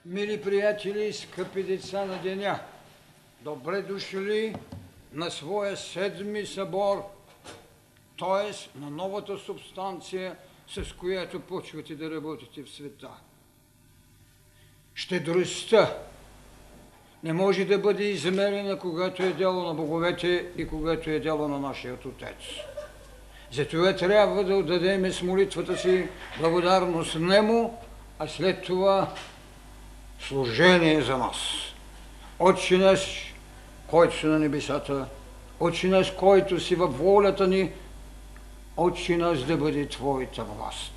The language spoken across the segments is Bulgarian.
Мили приятели, скъпи деца на деня, добре дошли на своя седми събор, т.е. на новата субстанция, с която почвате да работите в света. Щедростта не може да бъде измерена, когато е дело на боговете и когато е дело на нашия Отец. Затова трябва да отдадем с молитвата си благодарност Нему, а след това служение за нас. Отче наш, който си на небесата, Отче наш, който си във волята ни, Отче наш да бъде Твоята власт.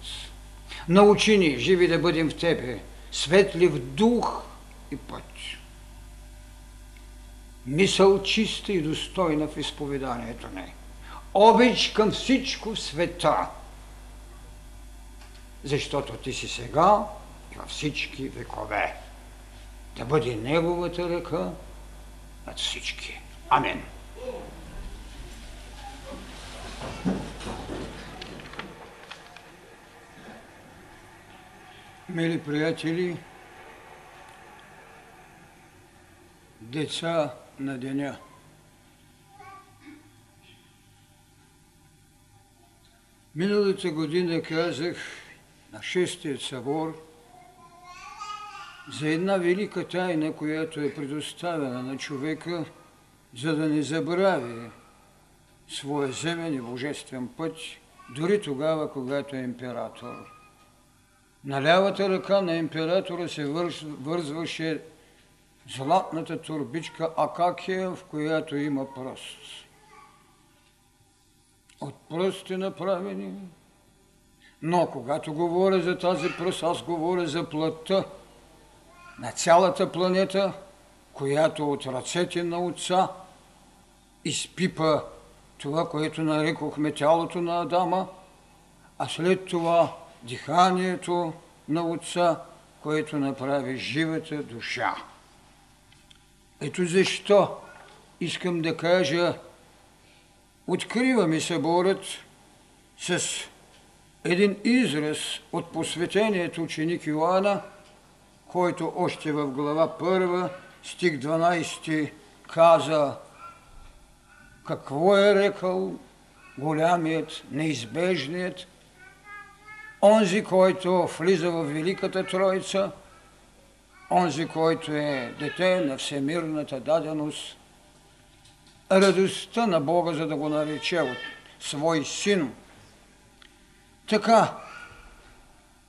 Научи ни, живи да бъдем в Тебе, светли в дух и път. Мисъл чиста и достойна в изповеданието ни. Обич към всичко в света, защото Ти си сега и във всички векове. Да бъде Неговата ръка над всички. Амин. Мили приятели, деца на деня, миналата година казах на шестият събор за една велика тайна, която е предоставена на човека, за да не забрави своя земен и божествен път, дори тогава, когато е император. На лявата ръка на императора се вързваше златната турбичка Акакия, в която има пръст. От пръст е направени. Но когато говоря за тази пръст, аз говоря за плътта на цялата планета, която от ръцете на Отца изпипа това, което нарекохме тялото на Адама, а след това диханието на Отца, което направи живата душа. Ето защо искам да кажа, откриваме съборът с един израз от посветението ученик Йоанна, който още в глава 1, стих 12 каза какво е рекал голямият, неизбежният, онзи, който влиза в Великата Троица, онзи, който е дете на всемирната даденост, радостта на Бога, за да го нарече от свой син. Така,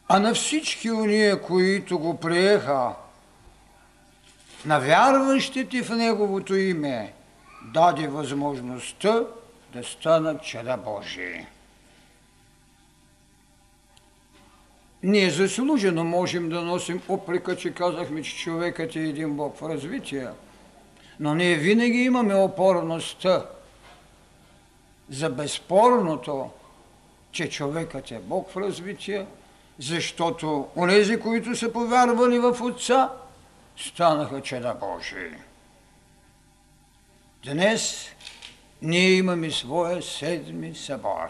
а на всички уния, които го приеха, на вярващите в Неговото име, даде възможността да станат чада Божии. Ние заслужено можем да носим упрека, че казахме, че човекът е един Бог в развитие, но ние винаги имаме опорността за безспорното, че човекът е Бог в развитие, защото онези, които са повярвали в Отца, станаха чада Божии. Днес ние имаме своя седми събор.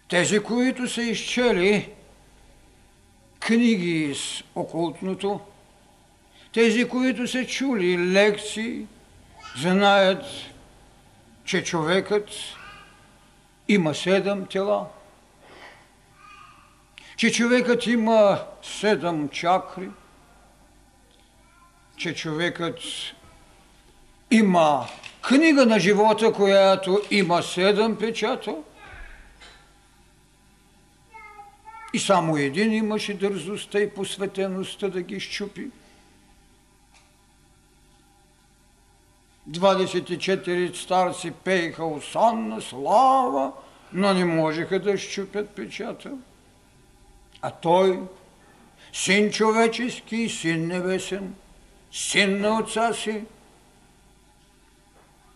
Тези, които са изчели книги с окултното, тези, които са чули лекции, знаят, че човекът има 7 тела, че човекът има 7 чакри, че човекът има книга на живота, която има 7 печата, и само един имаше дързостта и посветеността да ги счупи. 24 старци пееха осанна слава, но не можеха да счупят печата. А той, син човечески, син небесен, син на Отца си,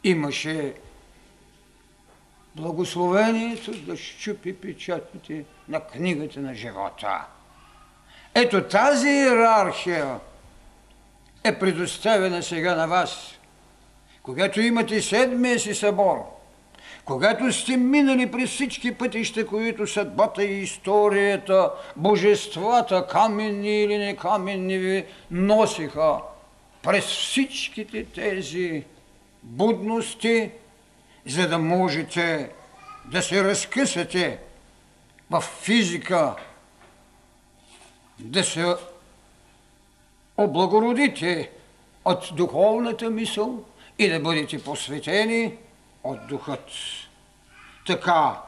имаше благословението да счупи печатите на книгата на живота. Ето тази иерархия е предоставена сега на вас. Когато имате седмия си събор, Когато сте минали през всички пътища, които съдбата и историята, божествата, каменни или некаменни ви носиха, през всичките тези будности, за да можете да се разкъсате в физика, да се облагородите от духовната мисъл и да бъдете посветени от духът. Така,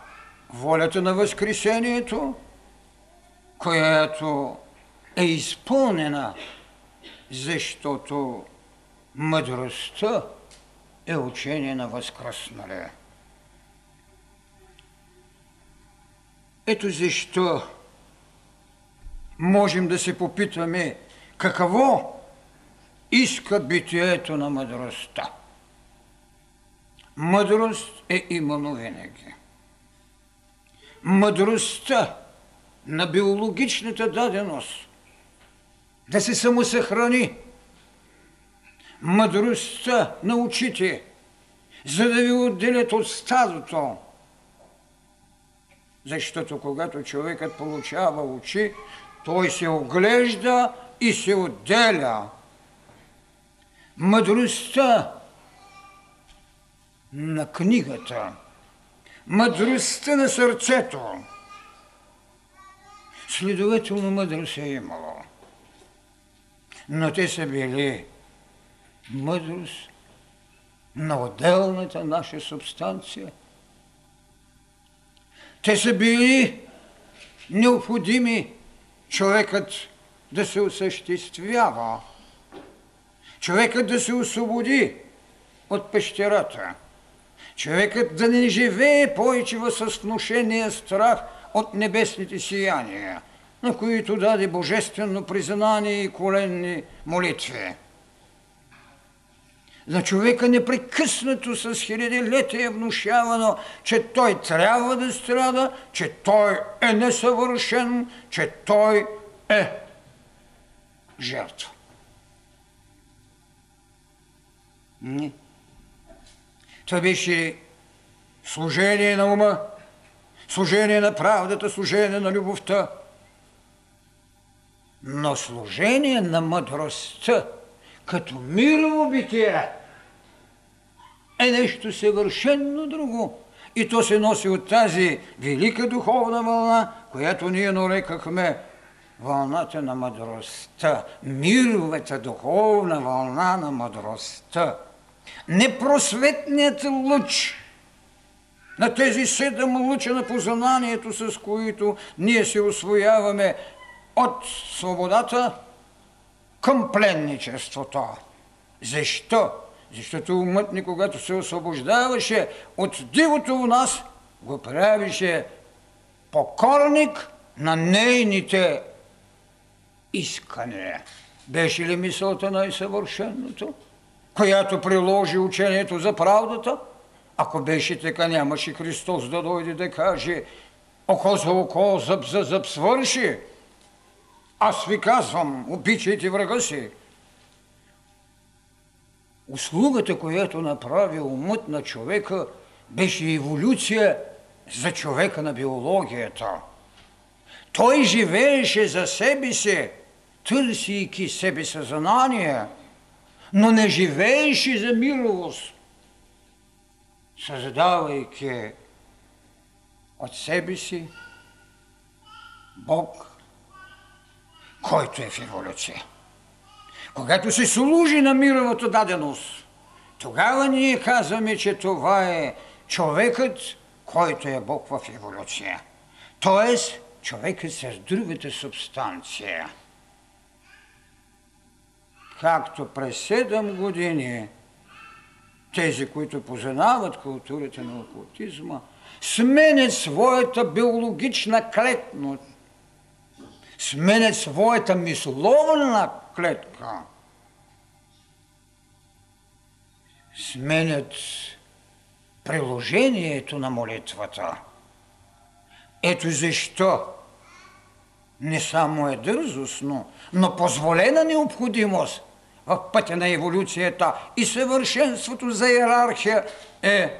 волята на Възкресението, която е изпълнена, защото мъдростта е учение на възкръсналия. Ето защо можем да се попитаме какво иска битието на мъдростта. Мъдрост е имано винаги. Мъдростта на биологичната даденост да се самосъхрани. Мъдростта на очите, за да ви отделят от стадото. Защото когато човекът получава очи, той се оглежда и се отделя. Мъдростта на книгата, мъдростта на сърцето. Следователно мъдрост е имало. Но те са били мъдрост на отделната наша субстанция. Те са били необходими човекът да се осъществява, човекът да се освободи от пещерата, човекът да не живее повече с внушения страх от небесните сияния, на които даде божествено признание и коленни молитви. За човека непрекъснато с хилядилетия е внушавано, че той трябва да страда, че той е несъвършен, че той е жертва. Не. Това беше служение на ума, служение на правдата, служение на любовта, но служение на мъдростта като мирово битие е нещо съвършенно друго. И то се носи от тази велика духовна вълна, която ние нарекахме вълната на мъдростта, мировата духовна вълна на мъдростта. Непросветният лъч на тези 7 лъча на познанието, с които ние се усвояваме от свободата към пленничеството. Защо? Защото умът ни, когато се освобождаваше от дивото у нас, го правише покорник на нейните искания. Беше ли мисълта най-съвършеното, която приложи учението за правдата? Ако беше така, нямаше Христос да дойде да каже: око за око, зъб за зъб, свърши. Аз ви казвам, обичайте врага си. Услугата, която направи умът на човека, беше еволюция за човека на биологията. Той живееше за себе си, търсейки себе съзнание, но не живееше за мировост, създавайки от себе си Бог, който е в еволюция. Когато се служи на мировата даденост, тогава ние казваме, че това е човекът, който е Бог в еволюция. Тоест, човекът с другата субстанция. Както през 7 години тези, които познават културата на окултизма, сменят своята биологична клетност, сменят своята мисловна клетка, сменят приложението на молитвата. Ето защо не само е дързостно, но позволена необходимост в пътя на еволюцията и съвършенството за иерархия е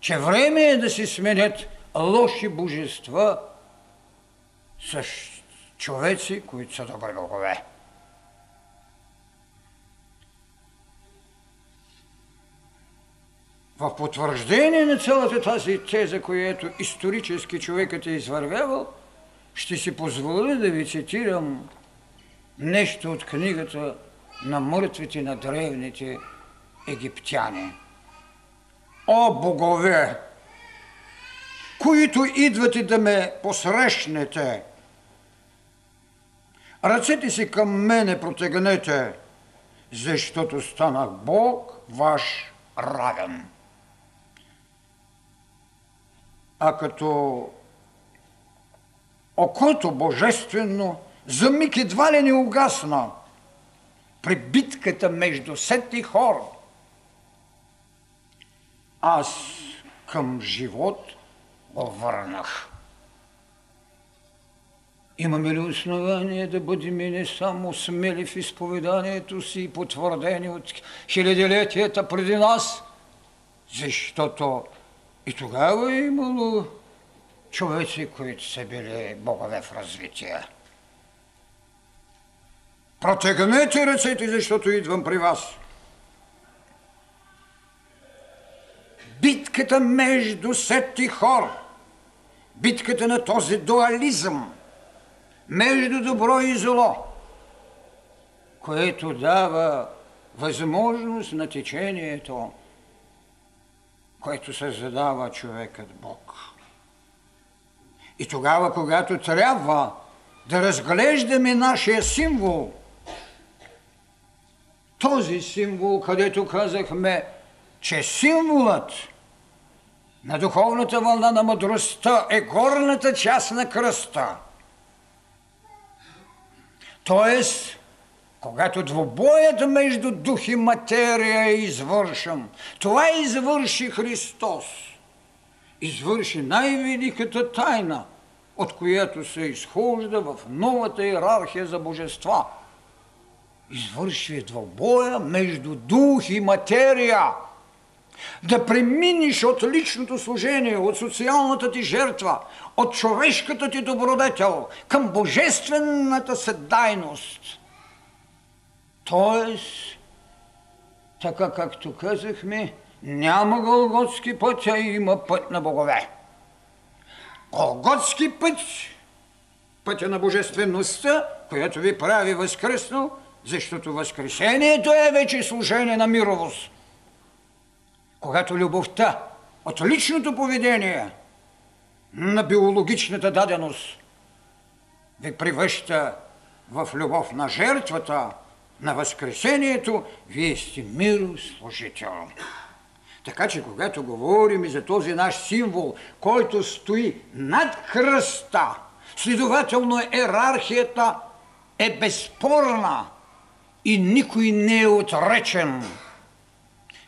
че време е да се сменят лоши божества с човеци, които са добри богове. В потвърждение на цялата тази теза, която исторически човекът е извървявал, ще си позволя да ви цитирам нещо от книгата на мъртвите на древните египтяни. О, богове, които идвате да ме посрещнете, ръцете си към мене протегнете, защото станах Бог ваш равен. А като окото божествено за миг едва ли не угасна при битката между Сет и Хор, аз към живот го върнах. Имаме ли основание да бъдем не само смели в изповеданието си и потвърдени от хилядилетията преди нас, защото и тогава е имало човеци, които са били богове в развитие. Протегнете ръцете, защото идвам при вас. Битката между Сет и Хор, битката на този дуализъм между добро и зло, което дава възможност на течението, което създава човекът Бог. И тогава, когато трябва да разглеждаме нашия символ, този символ, където казахме, че символът на духовната вълна на мъдростта е горната част на кръста. Тоест, когато двобоят между дух и материя е извършен, това извърши Христос. Извърши най-великата тайна, от която се изхожда в новата иерархия за божества. Извърши двобоя между дух и материя. Да преминеш от личното служение, от социалната ти жертва, от човешката ти добродетел към божествената съдайност. Тоест, така както казахме, няма голготски път, а има път на богове. Голготски път, пътя на божествеността, която ви прави възкръснал, защото възкресението е вече служение на мировост. Когато любовта от личното поведение на биологичната даденост ви превръща в любов на жертвата, на възкресението, вие сте мирослужител. Така че, когато говорим за този наш символ, който стои над кръста, следователно иерархията е безспорна и никой не е отречен.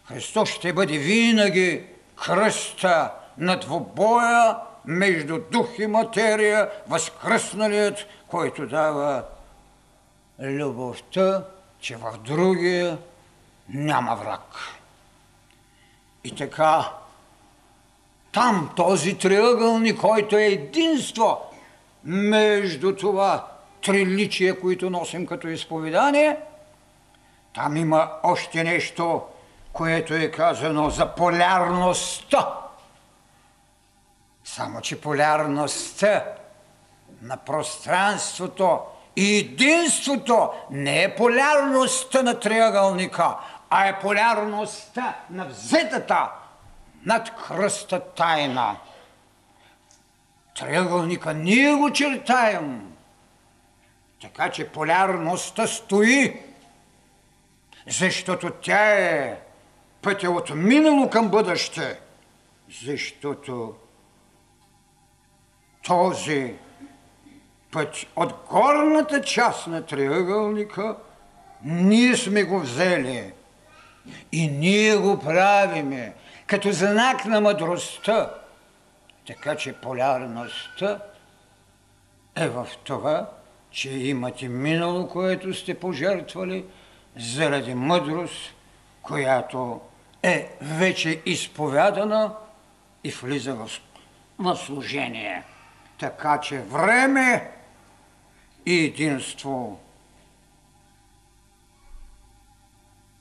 Христос ще бъде винаги кръста на двобоя между дух и материя, възкръсналият, който дава любовта, че в другия няма враг. И така, там този триъгълник, който е единство между това триличие, които носим като изповедание, там има още нещо, което е казано за полярността. Само че полярността на пространството и единството не е полярността на триъгълника, а е полярността на взетата над кръста тайна. Триъгълника ние го чертаем, така че полярността стои, защото тя е пътя от минало към бъдеще, защото този път от горната част на триъгълника ние сме го взели и ние го правиме като знак на мъдростта. Така че полярността е в това, че имате минало, което сте пожертвали заради мъдрост, която е вече изповядана и влиза в служение. Така че време и единство.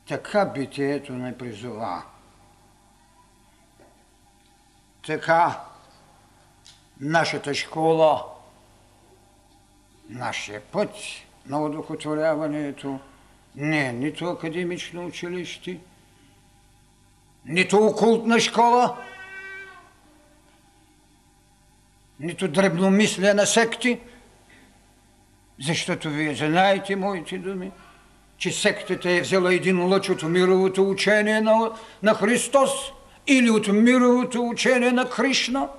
Така битието не призова. Така нашата школа, нашия път на удохотворяването не е нито академично училище, нито окултна школа, нито дребномислие на секти, защото вие знаете моите думи, че сектата е взела един лъч от мировото учение на Христос или от мировото учение на Кришна,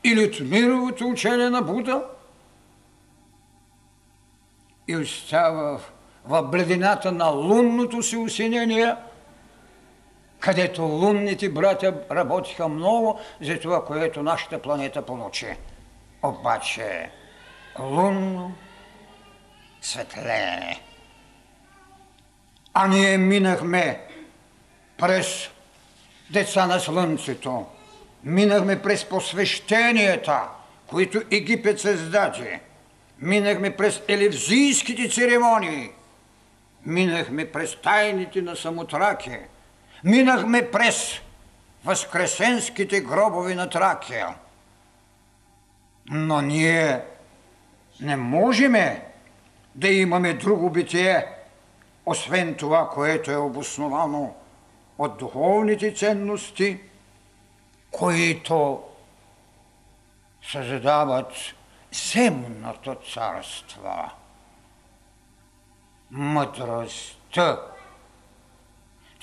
или от мировото учение на Буда и остава в бледината на лунното си осенение, където лунните братя работиха много за това, което нашата планета получи. Обаче лунно светлеене. А ние минахме през деца на слънцето, минахме през посвещенията, които Египет създаде, минахме през елевзийските церемонии, минахме през тайните на Самотраке, минахме през възкресенските гробове на Тракия. Но ние не можеме да имаме друго битие, освен това, което е обосновано от духовните ценности, които създават земното царство. Мъдростта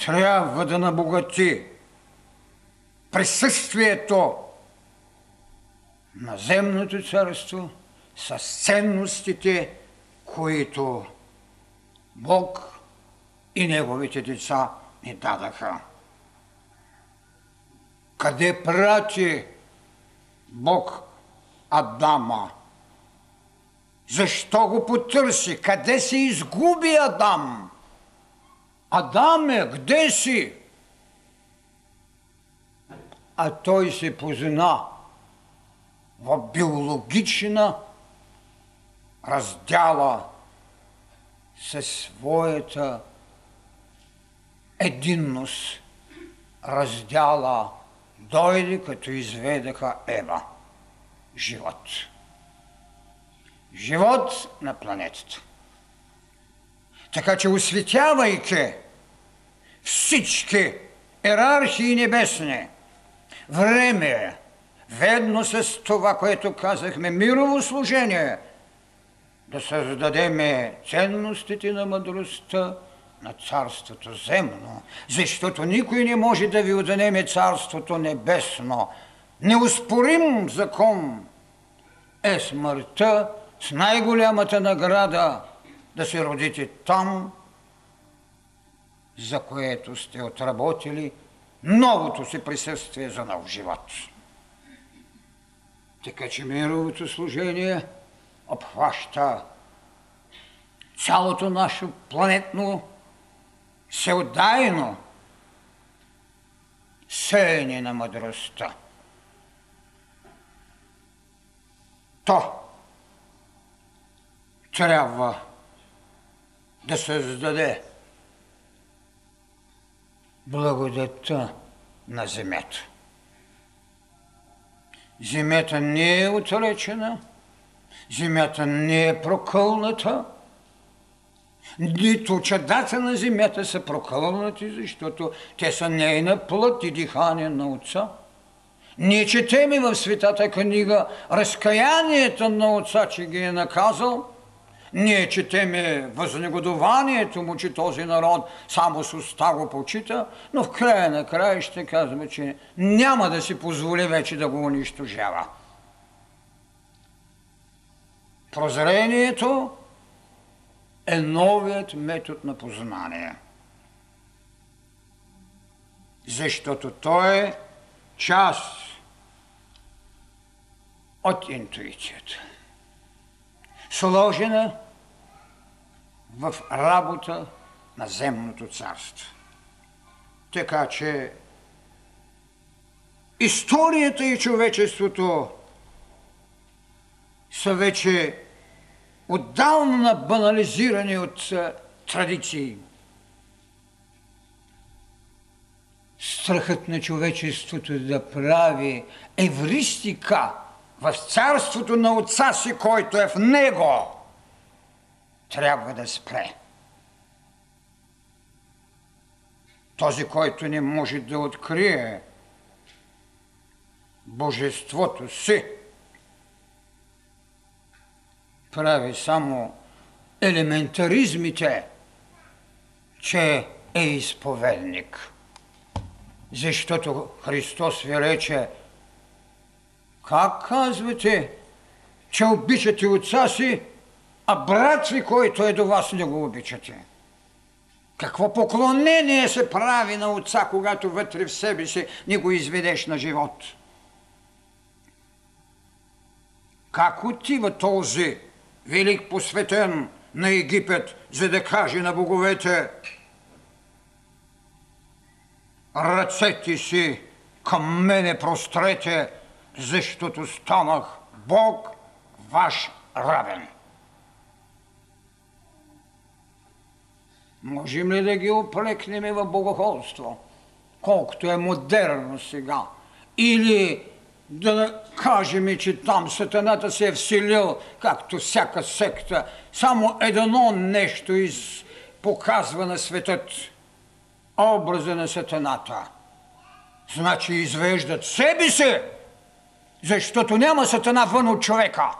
трябва да набогати присъствието на земното царство с ценностите, които Бог и Неговите деца ни дадаха. Къде прати Бог Адама? Защо го потърси? Къде се изгуби Адам? Адаме, къде си? А той се позна в биологична раздяла със своята единност. Раздяла дойде, като изведаха Ева. Живот. Живот на планетата. Така че, осветявайки всички йерархии небесни, време, ведно с това, което казахме, мирово служение, да създадеме ценностите на мъдростта на царството земно, защото никой не може да ви отнеме царството небесно. Неоспорим закон е смъртта с най-голямата награда да се родите там, за което сте отработили новото си присъствие за нов живот. Така че мировото служение обхваща цялото наше планетно всеотдайно сеяне на мъдростта. То трябва да създаде благодатта на земята. Земята не е отречена, земята не е прокълната, нито чадата на земята са прокълнати, защото те са нейна плът и дихание на Отца. Ние четеме в Светата книга разкаянието на Отца, че ги е наказал. Ние четеме възнегодованието му, че този народ само с уста го почита, но в края на края ще казва, че няма да си позволи вече да го унищожава. Прозрението е новият метод на познание, защото той е част от интуицията, сложена в работа на земното царство. Така че историята и човечеството са вече отдавна банализирани от традиции. Страхът на човечеството да прави евристика в царството на Отца си, който е в него, трябва да спре. Този, който не може да открие божеството си, прави само елементаризмите, че е изповедник. Защото Христос ви рече: как казвате, че обичате Отца си, а брат ви, който е до вас, не го обичате? Какво поклонение се прави на Отца, когато вътре в себе си не го изведеш на живот? Как отива този велик посветен на Египет, за да каже на боговете: ръцете си към мене прострете, защото станах Бог ваш равен? Можем ли да ги оплекнем в богохулство, колкото е модерно сега? Или да кажем, че там сатаната се е вселил, както всяка секта, само едно нещо показва на светът – образа на сатаната. Значи извеждат себе си, защото няма сатана вън от човека.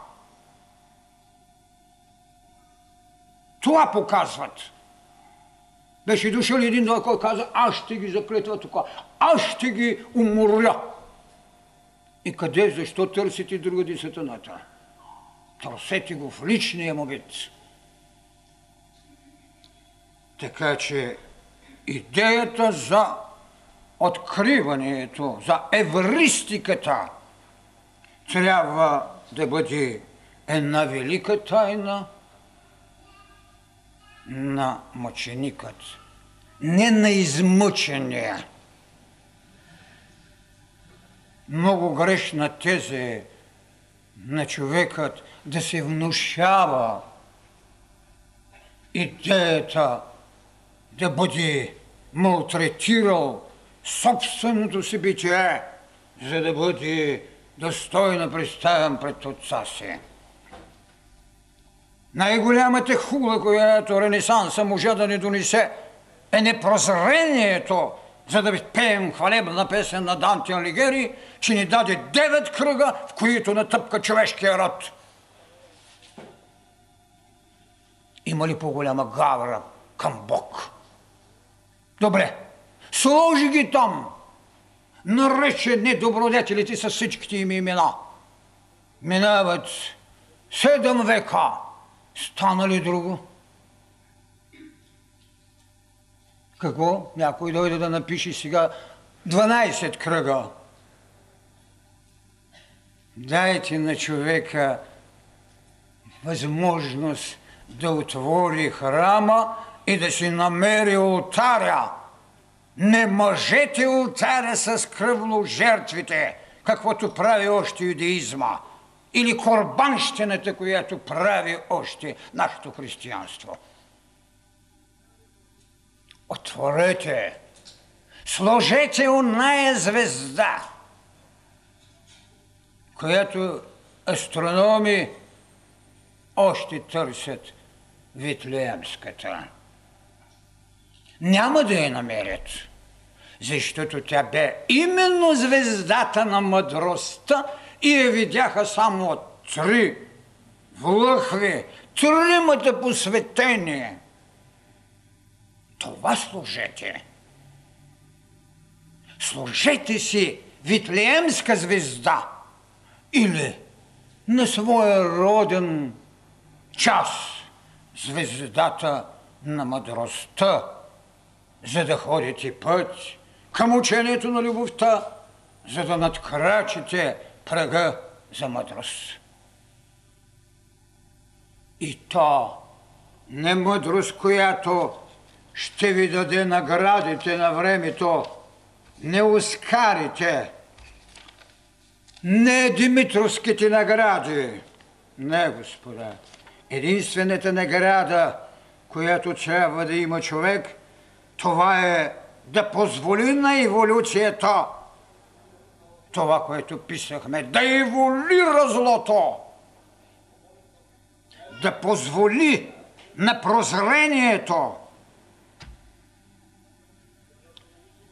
Това показват. Беше дошъл един, който каза: аз ще ги заклетва тук, аз ще ги уморя. И къде, защо търсите другади сатаната? Търсете го в личния му вид. Така че идеята за откриването, за евристиката трябва да бъде една велика тайна на мъченикът, не на измъчения. Много грешна теза на човекът да се внушава идеята да бъде малтретирал собственото си битие, за да бъде достойно представен пред Отца си. Най-голямата хула, която Ренесанса може да ни донесе, е непрозрението, за да пеем хвалебна песен на Данте Алигиери, че ни даде 9 кръга, в които натъпка човешкия род. Има ли по-голяма гавра към Бог? Добре, сложи ги там, нарече недобродетелите с всичките им имена. Минават 7 века, стана ли друго? Какво? Някой дойде да напише сега 12 кръга. Дайте на човека възможност да отвори храма и да си намери олтаря. Не мъжете олтаря с кръвно жертвите, каквото прави още юдеизма, или корбанщината, която прави още нашето християнство. Отворете, сложете оная звезда, която астрономи още търсят, Витлеемската. Няма да я намерят, защото тя бе именно звездата на мъдростта и я видяха само 3 влъхви, 3 посветени. Това служете. Служете си Витлеемска звезда или на своя роден час звездата на мъдростта, за да ходите път към учението на любовта, за да надкрачите прага за мъдрост. И то не мъдрост, която ще ви даде наградите на времето, не оскарите, Не Димитровските награди. Не, господа. Единствената награда, която трябва да има човек, това е да позволи на еволюцията това, което писахме, да еволюира злото, да позволи на прозрението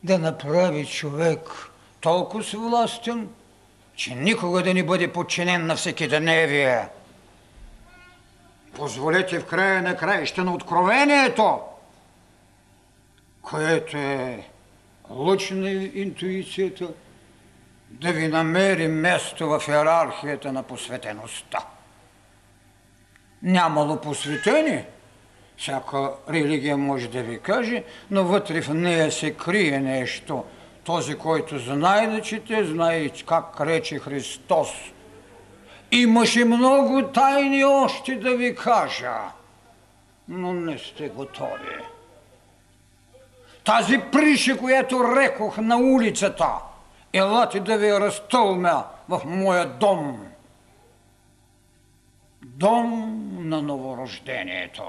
да направи човек толкова властен, че никога да не бъде подчинен на всекидневие. Позволете в края на краища на откровението, което е луч на интуицията, да ви намери място в йерархията на посветеността. Нямало посветени, всяка религия може да ви каже, но вътре в нея се крие нещо. Този, който знае да чете, знае как рече Христос. Имаше много тайни още да ви кажа, но не сте готови. Тази приша, която рекох на улицата, елате да ви разтълмя в моя дом. Дом на новорождението.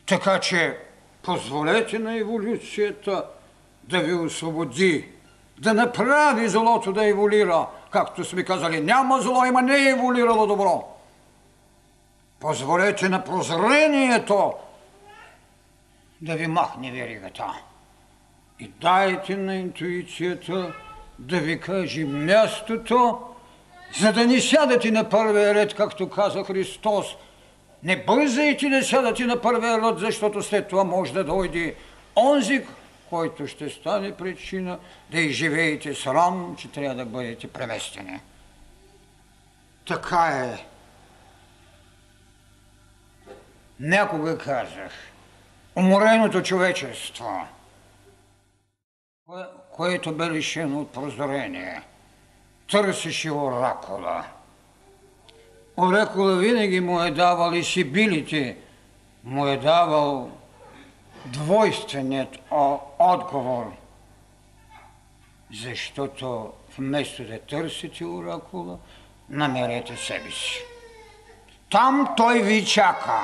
Така че позволете на еволюцията да ви освободи, да направи злото да еволюира. Както сме казали, няма зло, има не еволюирало добро. Позволете на прозрението да ви махне веригата. И дайте на интуицията да ви каже мястото, за да не сядате на първия ред, както каза Христос. Не бързайте да сядате на първия ред, защото след това може да дойде онзи, който ще стане причина да изживеете срам, че трябва да бъдете преместени. Така е. Някога казах, умореното човечество, което бе лишено от прозрение, търсеше оракула. Оракула винаги му е давал и сибилите, му е давал двойственият отговор, защото вместо да търсите оракула, намерете себе си. Там той ви чака.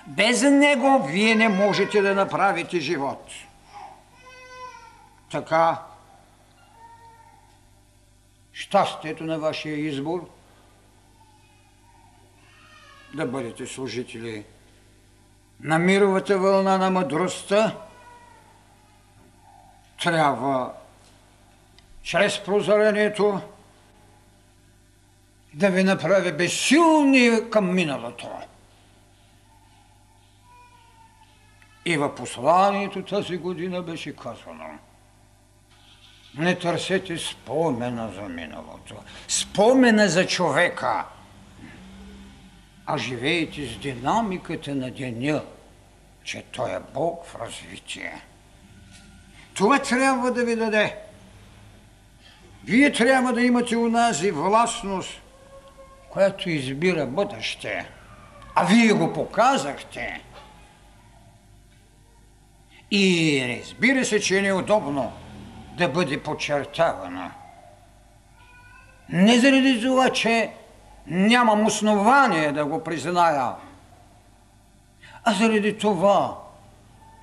Без него вие не можете да направите живот. Така, щастието на вашия избор да бъдете служители на мировата вълна на мъдростта, трябва чрез прозрението да ви направи безсилни към миналото. И в посланието тази година беше казано: не търсете спомена за миналото, спомена за човека, а живеете с динамиката на деня, че той е Бог в развитие. Това трябва да ви даде. Вие трябва да имате унази властност, която избира бъдеще, а вие го показахте. И разбира се, че е неудобно да бъде подчертавано. Не заради това, че нямам основание да го призная, а заради това,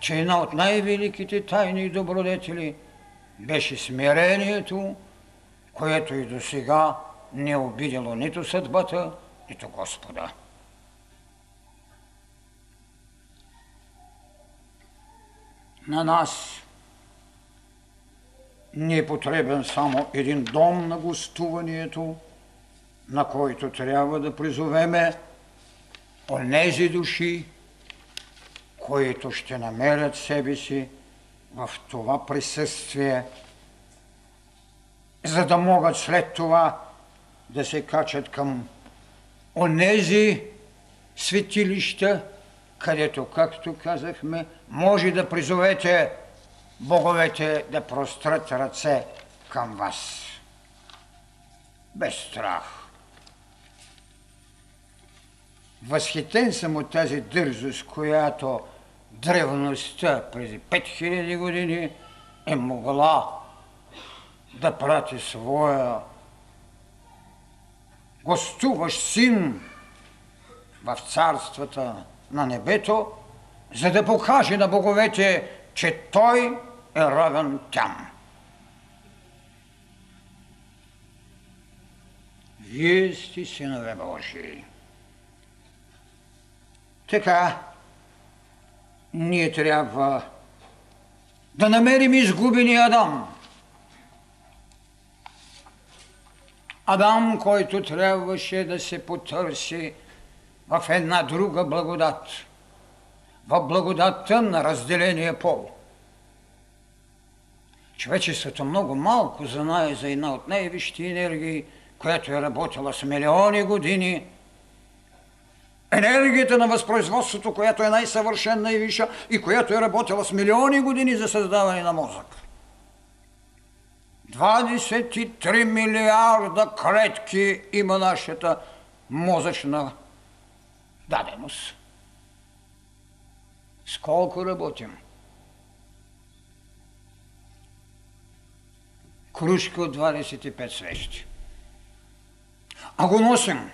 че една от най-великите тайни и добродетели беше смирението, което и до сега не е обидело нито съдбата, нито Господа. На нас не е потребен само един дом на гостуването, на който трябва да призовеме онези души, които ще намерят себе си в това присъствие, за да могат след това да се качат към онези светилища, където, както казахме, може да призовете боговете да прострат ръце към вас. Без страх. Възхитен съм от тази дързост, която древността преди 5000 години е могла да прати своя гостуващ син в царствата на небето, за да покаже на боговете, че той е равен там. Вие сте синове Божии. Така, ние трябва да намерим изгубения Адам. Адам, който трябваше да се потърси в една друга благодат, в благодатта на разделения пол. Човечеството много малко знае за една от най-висшите енергии, която е работила с милиони години. Енергията на възпроизводството, която е най-съвършена и висша и която е работила с милиони години за създаване на мозък. 23 милиарда клетки има нашата мозъчна даденост. С колко работим? Кружка от 25 свещи. А го носим.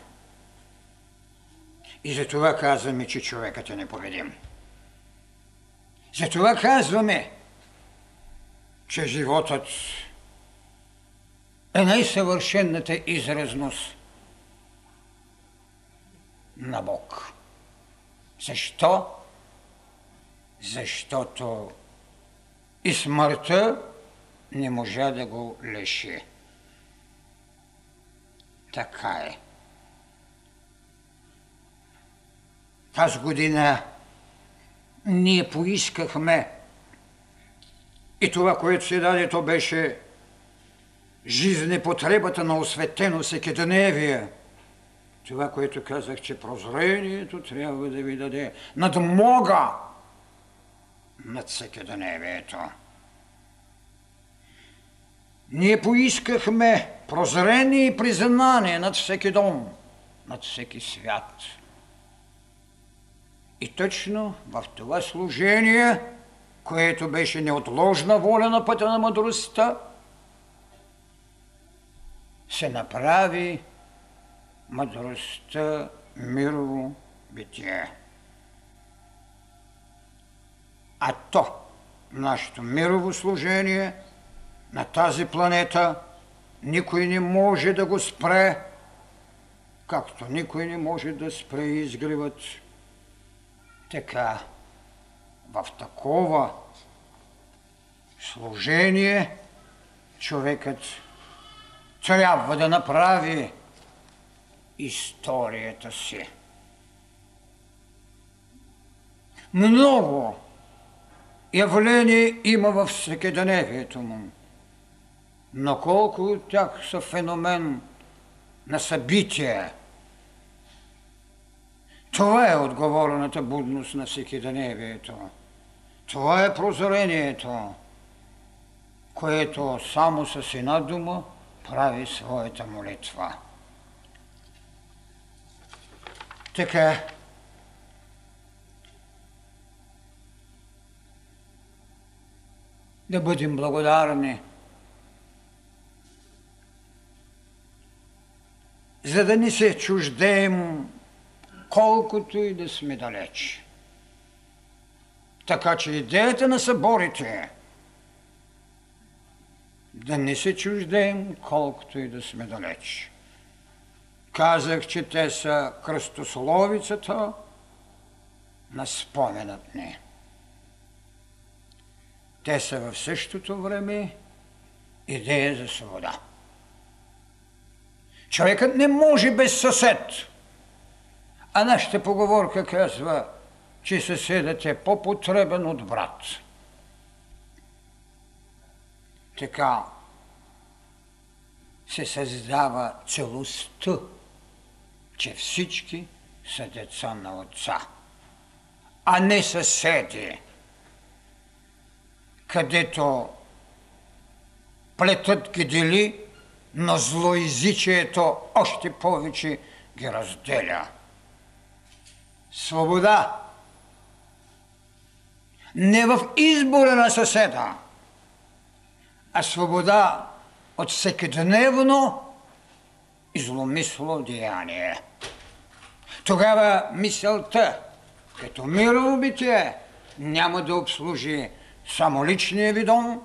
И затова казваме, че човекът е непобедим. Затова казваме, че животът е най-съвършенната изразност на Бог. Защо? Защото и смъртта не можа да го лиши. Така е. Тази година ние поискахме и това, което се даде, то беше жизнепотребата на осветено всекидневие. Това, което казах, че прозрението трябва да ви даде надмога над всекидневието. Ние поискахме прозрение и признание над всеки дом, над всеки свят. И точно в това служение, което беше неотложна воля на пътя на мъдростта, се направи мъдростта мирово битие. А то, нашето мирово служение на тази планета, никой не може да го спре, както никой не може да спре изгревът. Така, в такова служение човекът трябва да направи историята си. Много явления има във всекидневието му, но колко от тях са феномен на събития. Това е отговорената будност на всекидневието. Това е прозрението, което само с една дума прави своята молитва. Така, да бъдем благодарни, за да не се чуждеем, колкото и да сме далеч. Така че идеята на съборите да не се чуждеем, колкото и да сме далеч. Казах, че те са кръстословицата на споменът ни. Те са в същото време идея за свобода. Човекът не може без съсед. А нашата поговорка казва, че съседът е по-потребен от брат. Така се създава целостта, че всички са деца на Отца, а не съседи, където плетът ги дели, но злоязичието още повече ги разделя. Свобода не в избора на съседа, а свобода от всекидневно и зломисло деяние. Тогава мисълта, като мирово битие, няма да обслужи само личния ви дом,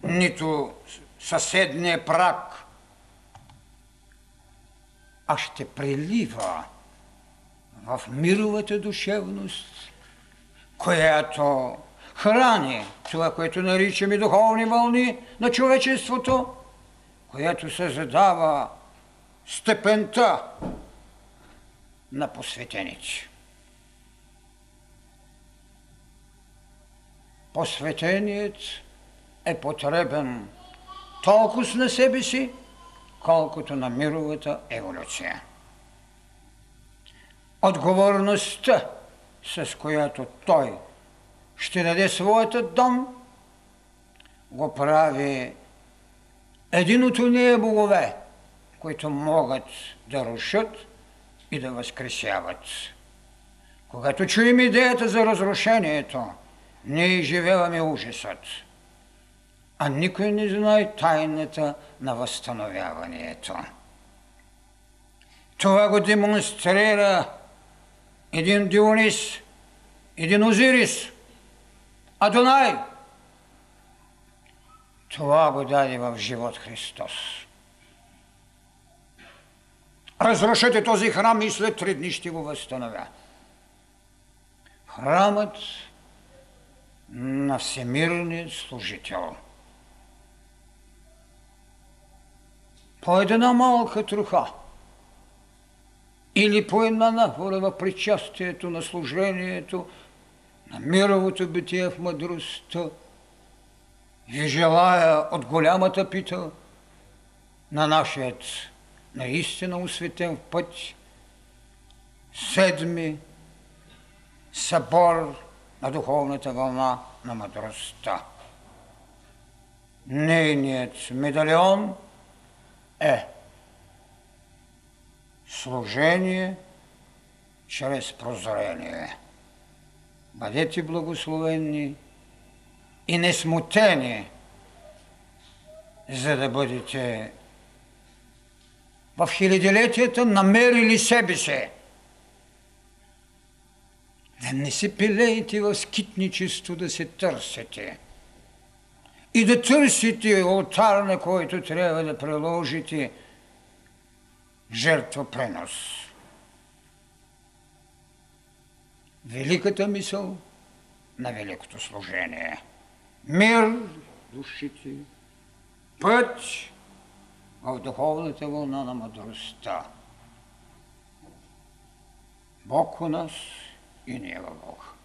нито съседния прак, а ще прелива в мировата душевност, която храни това, което наричаме духовни вълни на човечеството, която създава степента на посветеници. Посветеният е потребен толкова на себе си, колкото на мировата еволюция. Отговорността, с която той ще даде своята дом, го прави един от уния богове, които могат да рушат и да възкресяват. Когато чуем идеята за разрушението, ние изживяваме ужасът, а никой не знае тайната на възстановяването. Това го демонстрира един Дионис, един Озирис, Адонай. Това го даде в живот Христос. Разрушете този храм и след 3 дни ще го възстановя. Храмът на всемирният служител. По една малка труха или по една нафора в причастието на служението, на мировото битие в мъдростта, ви желая от голямата пита на нашият наистина осветен път, 7-ми събор на духовната вълна на мъдростта. Нейният медальон е служение чрез прозрение. Бъдете благословени и несмутени, за да бъдете в хилядилетията намерили себе си. Да не се пилеете в скитничество да се търсите и да търсите олтар, на който трябва да приложите жертвопринос. Великата мисъл на великото служение. Мир душите, път в духовната вълна на мъдростта. Бог у нас и ние във Бог.